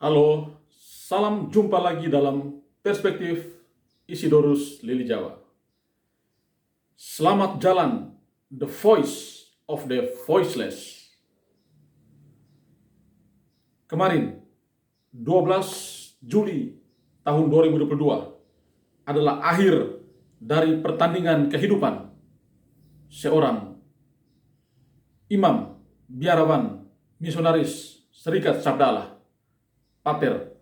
Halo, salam jumpa lagi dalam Perspektif Isidorus Lili Jawa. Selamat jalan, the voice of the voiceless. Kemarin, 12 Juli tahun 2022 adalah akhir dari pertandingan kehidupan seorang imam, biarawan, misionaris Serikat Sabda Allah, Pater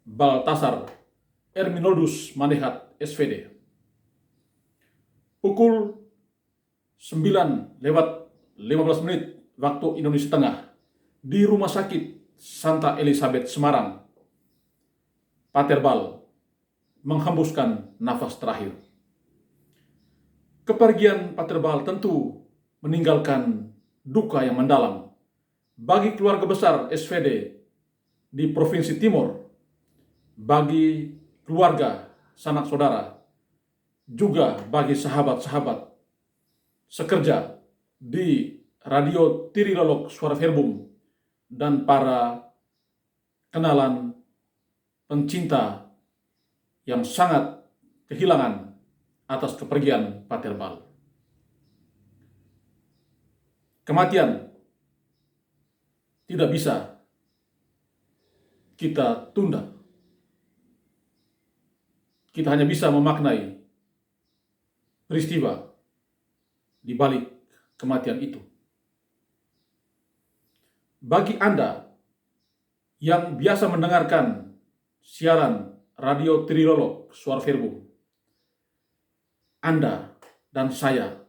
Baltasar Erminoldus Manehat SVD. Pukul 9:15 waktu Indonesia Tengah di Rumah Sakit Santa Elizabeth Semarang, Pater Bal menghembuskan nafas terakhir. Kepergian Pater Bal tentu meninggalkan duka yang mendalam bagi keluarga besar SVD di Provinsi Timur, bagi keluarga, sanak saudara, juga bagi sahabat-sahabat sekerja di Radio Tirilolok Suara Verbum dan para kenalan pencinta yang sangat kehilangan atas kepergian Pater Bal. Kematian tidak bisa kita tunda. Kita hanya bisa memaknai peristiwa di balik kematian itu. Bagi Anda yang biasa mendengarkan siaran Radio Trilolok Suara Verbum, Anda dan saya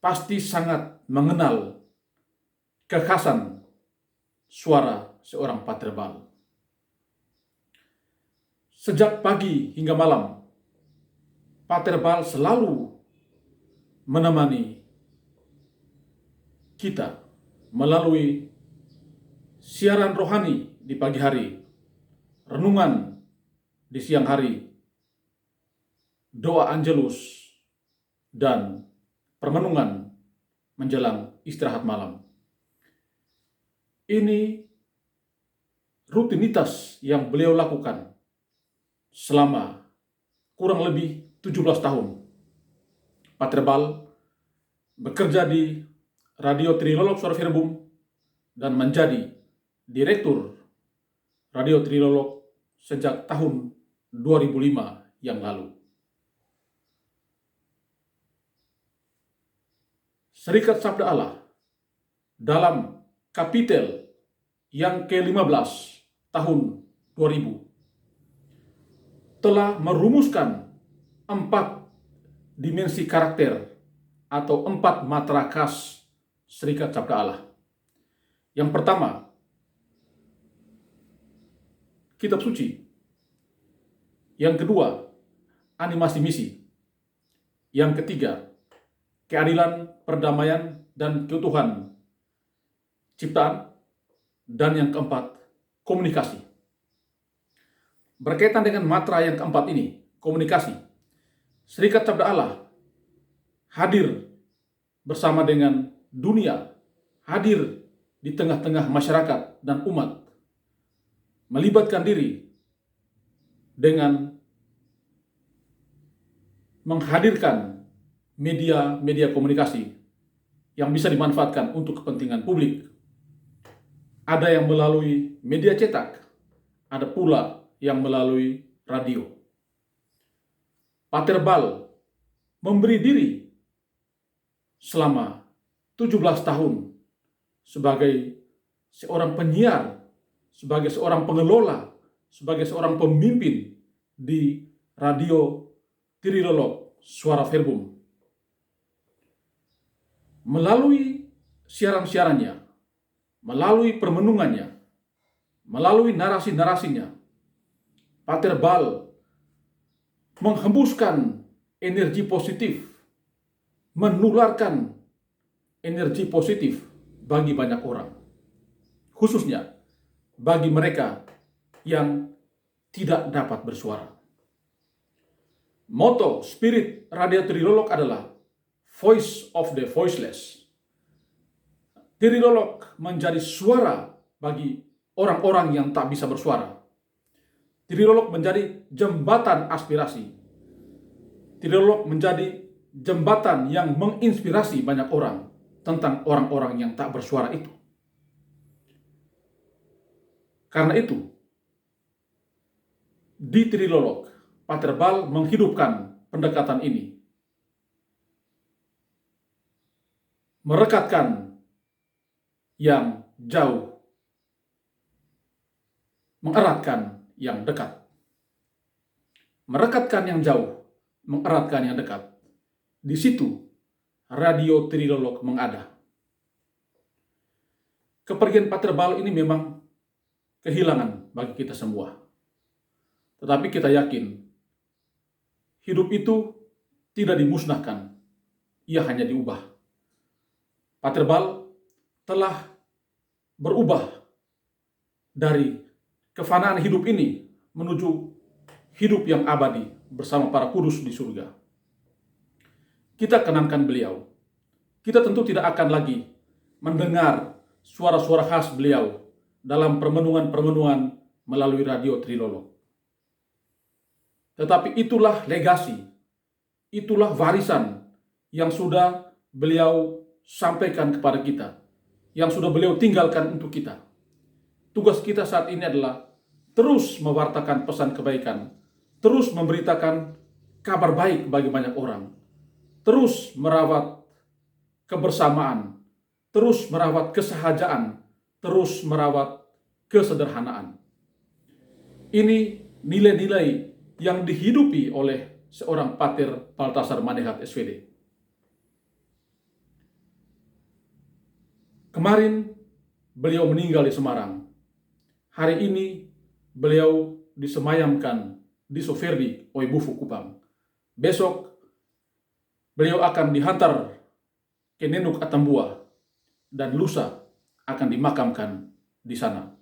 pasti sangat mengenal kekhasan suara seorang Pater Bal. Sejak pagi hingga malam, Pater Bal selalu menemani kita melalui siaran rohani di pagi hari, renungan di siang hari, doa Angelus, dan permenungan menjelang istirahat malam. Ini rutinitas yang beliau lakukan selama kurang lebih 17 tahun. Pater Bal bekerja di Radio Trilolok Suara Verbum dan menjadi direktur Radio Trilolok sejak tahun 2005 yang lalu. Serikat Sabda Allah dalam kapitel yang ke-15 tahun 2000 telah merumuskan 4 dimensi karakter atau 4 matra khas Serikat Sabda Allah. Yang pertama, kitab suci. Yang kedua, animasi misi. Yang ketiga, keadilan, perdamaian, dan keutuhan ciptaan. Dan yang keempat, komunikasi. Berkaitan dengan matra yang keempat ini, komunikasi, Serikat Sabda Allah hadir bersama dengan dunia, hadir di tengah-tengah masyarakat dan umat, melibatkan diri dengan menghadirkan media komunikasi yang bisa dimanfaatkan untuk kepentingan publik. Ada yang melalui media cetak, ada pula yang melalui radio. Pater Bal memberi diri selama 17 tahun sebagai seorang penyiar, sebagai seorang pengelola, sebagai seorang pemimpin di Radio Trilolok Suara Verbum. Melalui siaran-siarannya, melalui permenungannya, melalui narasi-narasinya, Pater Bal menghembuskan energi positif, menularkan energi positif bagi banyak orang, khususnya bagi mereka yang tidak dapat bersuara. Moto Spirit Radio Trilolok adalah Voice of the Voiceless. Trilolok menjadi suara bagi orang-orang yang tak bisa bersuara. Trilolog menjadi jembatan aspirasi. Trilolog menjadi jembatan yang menginspirasi banyak orang tentang orang-orang yang tak bersuara itu. Karena itu, di Trilolog, Pater Bal menghidupkan pendekatan ini. Merekatkan yang jauh, mengeratkan yang dekat. Merekatkan yang jauh, mengeratkan yang dekat. Di situ Radio Trilolog mengada. Kepergian Pater Bal ini memang kehilangan bagi kita semua. Tetapi kita yakin hidup itu tidak dimusnahkan, ia hanya diubah. Pater Bal telah berubah dari kefanaan hidup ini menuju hidup yang abadi bersama para kudus di surga. Kita kenangkan beliau. Kita tentu tidak akan lagi mendengar suara-suara khas beliau dalam permenungan-permenungan melalui Radio Trilolog. Tetapi itulah legasi, itulah warisan yang sudah beliau sampaikan kepada kita, yang sudah beliau tinggalkan untuk kita. Tugas kita saat ini adalah terus mewartakan pesan kebaikan, terus memberitakan kabar baik bagi banyak orang, terus merawat kebersamaan, terus merawat kesahajaan, terus merawat kesederhanaan. Ini nilai-nilai yang dihidupi oleh seorang Pater Balthasar Manehat SVD. Kemarin beliau meninggal di Semarang. Hari ini beliau disemayamkan di Soferdi, Oibufu, Kupang. Besok beliau akan dihantar ke Nenuk Atambua dan lusa akan dimakamkan di sana.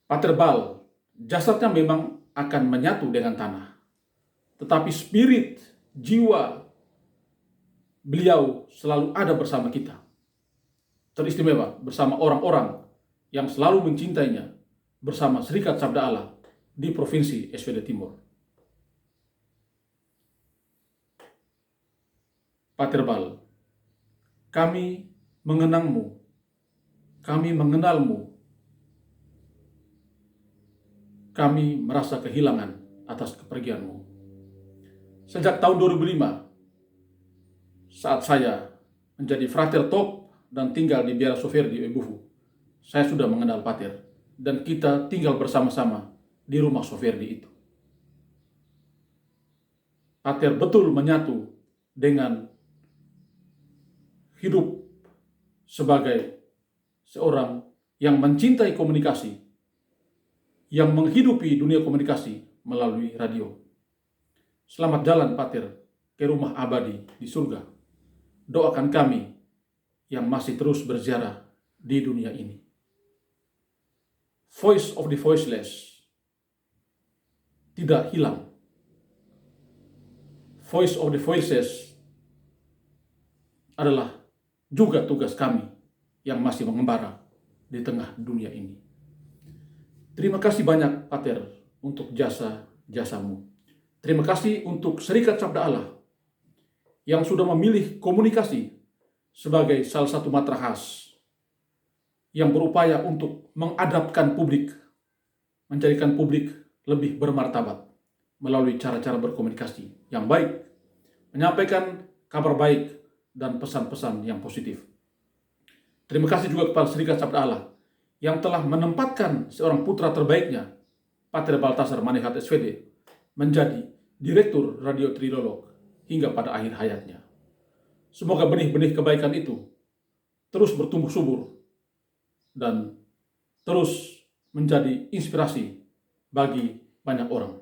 Pater Bal, jasadnya memang akan menyatu dengan tanah. Tetapi spirit, jiwa beliau selalu ada bersama kita. Teristimewa bersama orang-orang yang selalu mencintainya, bersama Serikat Sabda Allah di Provinsi SVD Timur. Pater Bal, kami mengenangmu, kami mengenalmu, kami merasa kehilangan atas kepergianmu. Sejak tahun 2005, saat saya menjadi frater top dan tinggal di Biara Soferdi, Oibufu, saya sudah mengenal Pater, dan kita tinggal bersama-sama di rumah Soferdi itu. Pater betul menyatu dengan hidup sebagai seorang yang mencintai komunikasi, yang menghidupi dunia komunikasi melalui radio. Selamat jalan Pater ke rumah abadi di surga. Doakan kami yang masih terus berziarah di dunia ini. Voice of the voiceless tidak hilang. Voice of the voiceless adalah juga tugas kami yang masih mengembara di tengah dunia ini. Terima kasih banyak Pater untuk jasa-jasamu. Terima kasih untuk Serikat Sabda Allah yang sudah memilih komunikasi sebagai salah satu matra khas yang berupaya untuk mengadapkan publik, menjadikan publik lebih bermartabat melalui cara-cara berkomunikasi yang baik, menyampaikan kabar baik dan pesan-pesan yang positif. Terima kasih juga kepada Serikat Sabda Allah yang telah menempatkan seorang putra terbaiknya, Pater Balthasar Manehat SVD, menjadi Direktur Radio Trilolog hingga pada akhir hayatnya. Semoga benih-benih kebaikan itu terus bertumbuh subur dan terus menjadi inspirasi bagi banyak orang.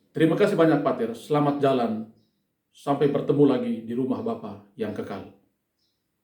Terima kasih banyak Pater, selamat jalan, sampai bertemu lagi di rumah Bapa yang kekal.